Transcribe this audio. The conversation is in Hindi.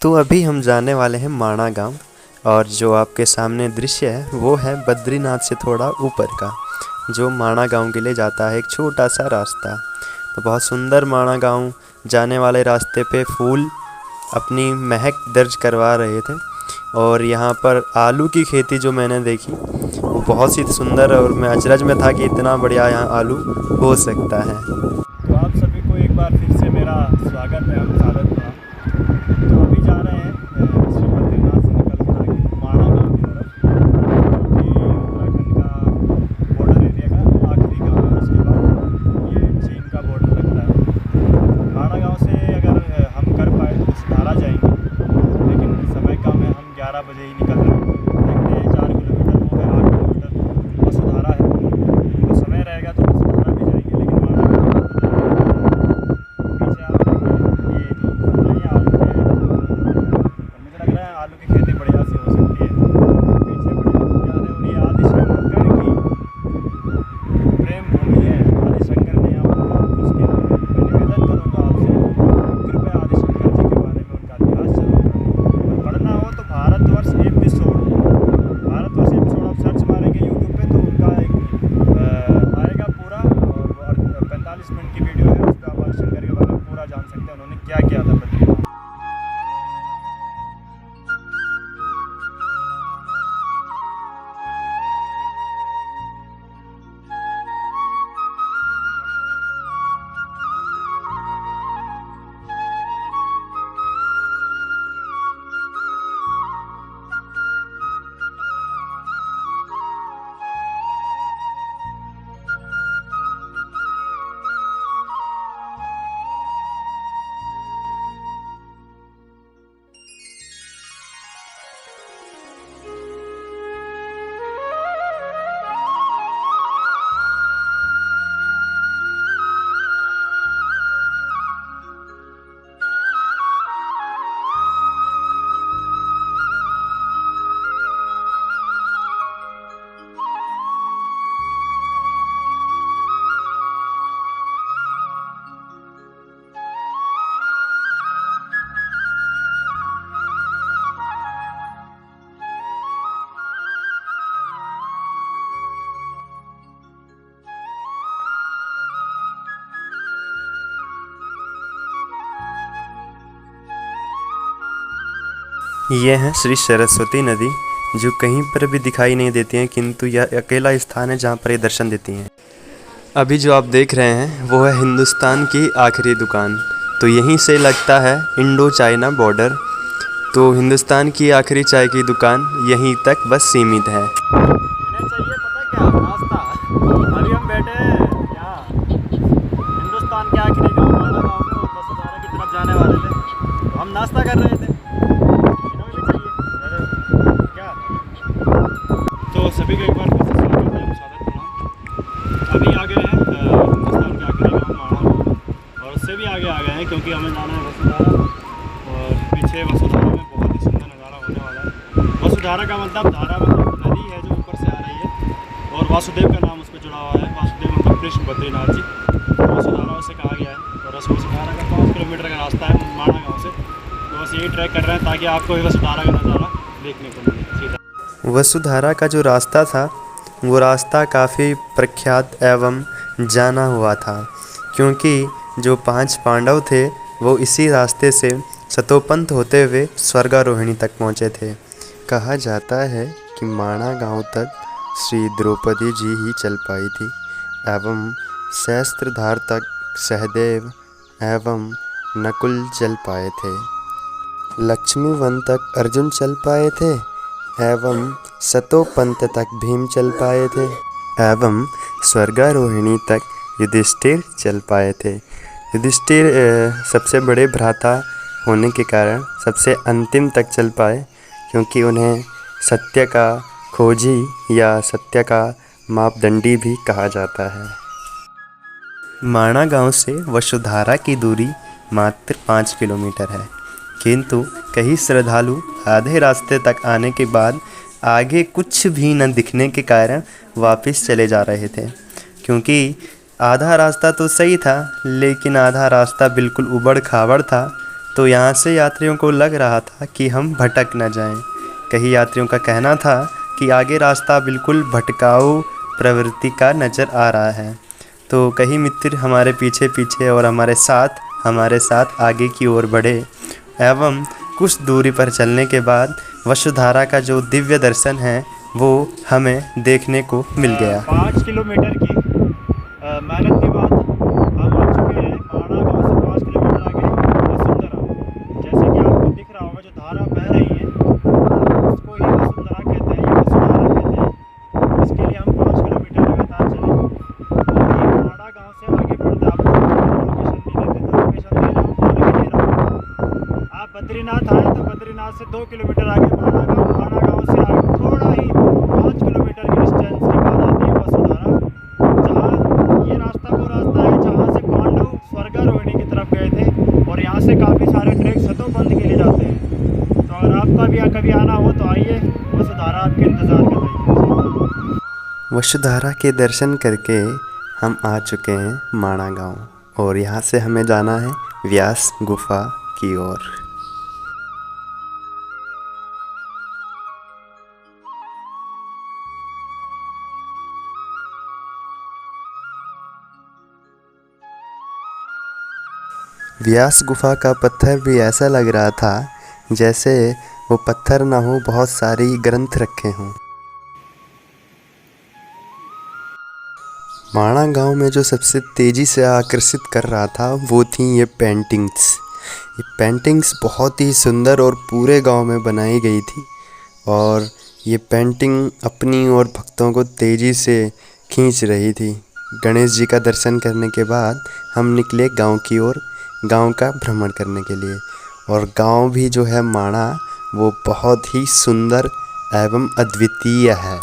तो अभी हम जाने वाले हैं माणा गाँव, और जो आपके सामने दृश्य है वो है बद्रीनाथ से थोड़ा ऊपर का, जो माणा गाँव के लिए जाता है एक छोटा सा रास्ता। तो बहुत सुंदर माणा गाँव जाने वाले रास्ते पे फूल अपनी महक दर्ज करवा रहे थे, और यहाँ पर आलू की खेती जो मैंने देखी वो बहुत ही सुंदर, और मैं अचरज में था कि इतना बढ़िया यहाँ आलू हो सकता है। तो आप सभी को एक बार फिर से मेरा स्वागत है, हम स्वागत हुआ। तो अभी जा रहे हैं श्री बद्रीनाथ से निकल कर आगे माणा गाँव की तरफ, जो कि उत्तराखंड का बॉर्डर एरिया का आखिरी गाँव है। उसके बाद ये चीन का बॉर्डर लगता है। माणा गाँव से अगर हम कर पाए तो वसुधारा जाएंगे, लेकिन समय कम है, हम 11 बजे ही निकल रहे हैं। देखते हैं 4 किलोमीटर वो है, 8 किलोमीटर वसुधारा है, तो समय रहेगा तो वसुधारा भी जाएंगे। लेकिन माणा पीछे आप ये जो नहीं आलू के, मुझे लग रहा है आलू की खेती बढ़िया से हो सकती है। पीछे बड़े उद्यान है, और ये आदिशंकर की प्रेम भूमि है। आदिशंकर ने यहाँ पर बहुत कुछ किया है। मैं निवेदन करूँगा आपसे, कृपया आदिशंकर जी के बारे में उनका इतिहास जरूर पढ़ें, और पढ़ना हो तो भारतवर्ष एपिसोड आप सर्च मारेंगे यूट्यूब पे तो उनका एक आएगा पूरा, और 45 मिनट की वीडियो है। उस पर आप आदिशंकर के बारे में पूरा जान सकते हैं, उन्होंने क्या किया था बद्रीनाथ। ये है श्री सरस्वती नदी, जो कहीं पर भी दिखाई नहीं देती हैं, किंतु यह अकेला स्थान है जहाँ पर ये दर्शन देती हैं। अभी जो आप देख रहे हैं वो है हिंदुस्तान की आखिरी दुकान। तो यहीं से लगता है इंडो चाइना बॉर्डर। तो हिंदुस्तान की आखिरी चाय की दुकान यहीं तक बस सीमित है। इन्हें चाहिए पता क्या नाश्ता। अभी हम बैठे हैं यहाँ हिंदुस्तान के आखिरी गाँव माणा गाँव में, और वसुधारा की तरफ जाने वाले थे, तो हम नाश्ता कर रहे थे। इन्हें भी चाहिए क्या? तो सभी को एक बार फिर से स्वागत प्रणाम। अभी आ गए हैं हिंदुस्तान के आखिरी गाँव माणा गाँव, और उससे भी आगे आ गए हैं क्योंकि हमें जाना है वसुधारा, और पीछे वसुधारा में बहुत ही सुंदर नज़ारा होने वाला है। वसुधारा का मतलब धारा मतलब नदी है जो ऊपर से आ रही है, और वासुदेव का नाम उस पर जुड़ा हुआ है। वासुदेव मतलब कृष्ण बद्रीनाथ जी, तो वसुधारा उसे कहा गया है। और वसुधारा का 5 किलोमीटर का रास्ता है माणा गाँव से। तो बस यही ट्रैक कर रहे हैं ताकि आपको भी वसुधारा का नज़ारा देखने को मिले सीधा। वसुधारा का जो रास्ता था वो रास्ता काफ़ी प्रख्यात एवं जाना हुआ था, क्योंकि जो 5 पांडव थे वो इसी रास्ते से सतोपंथ होते हुए स्वर्गारोहिणी तक पहुँचे थे। कहा जाता है कि माणा गांव तक श्री द्रौपदी जी ही चल पाई थी, एवं सहस्त्रधार तक सहदेव एवं नकुल चल पाए थे। लक्ष्मी वन तक अर्जुन चल पाए थे, एवं सतोपंथ तक भीम चल पाए थे, एवं स्वर्गारोहिणी तक युधिष्ठिर चल पाए थे। युधिष्ठिर सबसे बड़े भ्राता होने के कारण सबसे अंतिम तक चल पाए, क्योंकि उन्हें सत्य का खोजी या सत्य का मापदंडी भी कहा जाता है। माणा गांव से वसुधारा की दूरी मात्र 5 किलोमीटर है, किंतु कई श्रद्धालु आधे रास्ते तक आने के बाद आगे कुछ भी न दिखने के कारण वापस चले जा रहे थे, क्योंकि आधा रास्ता तो सही था, लेकिन आधा रास्ता बिल्कुल उबड़ खाबड़ था। तो यहाँ से यात्रियों को लग रहा था कि हम भटक न जाएं। कई यात्रियों का कहना था कि आगे रास्ता बिल्कुल भटकाऊ प्रवृत्ति का नज़र आ रहा है। तो कई मित्र हमारे पीछे पीछे और हमारे साथ आगे की ओर बढ़े एवं कुछ दूरी पर चलने के बाद वसुधारा का जो दिव्य दर्शन है वो हमें देखने को मिल गया। 5 किलोमीटर की मेहनत के बाद हम आ चुके हैं माणा गांव से 5 किलोमीटर आगे वसुंधरा। जैसे कि आपको दिख रहा होगा जो धारा बह रही है उसको ही वसुंधरा कहते हैं या वसुधारा कहते हैं। इसके लिए हम 5 किलोमीटर लगातार चले और ये माणा गांव से आगे बढ़ते आपको लोकेशन नहीं देते, तो लोकेशन दे रहा हूँ और भी दे रहा हूँ। आप बद्रीनाथ आए तो बद्रीनाथ से 2 किलोमीटर आगे माणा गांव से आगे थोड़ा ही 5 किलोमीटर की डिस्टेंस के बाद आती है वसुधारा, जहाँ ये रास्ता वो रास्ता है जहाँ से पांडव स्वर्गारोहिणी की तरफ गए थे और यहाँ से काफ़ी सारे ट्रैक सतोपंथ के लिए जाते हैं। तो अगर आपका भी कभी आना हो तो आइए, वसुधारा आपके इंतज़ार कर रही है। वसुधारा के दर्शन करके हम आ चुके हैं माणा गांव और यहाँ से हमें जाना है व्यास गुफा की ओर। व्यास गुफा का पत्थर भी ऐसा लग रहा था जैसे वो पत्थर ना हो, बहुत सारी ग्रंथ रखे हों। माणा गांव में जो सबसे तेज़ी से आकर्षित कर रहा था वो थी ये पेंटिंग्स बहुत ही सुंदर और पूरे गांव में बनाई गई थी और ये पेंटिंग अपनी और भक्तों को तेज़ी से खींच रही थी। गणेश जी का दर्शन करने के बाद हम निकले गांव की ओर, गांव का भ्रमण करने के लिए। और गांव भी जो है माणा वो बहुत ही सुंदर एवं अद्वितीय है।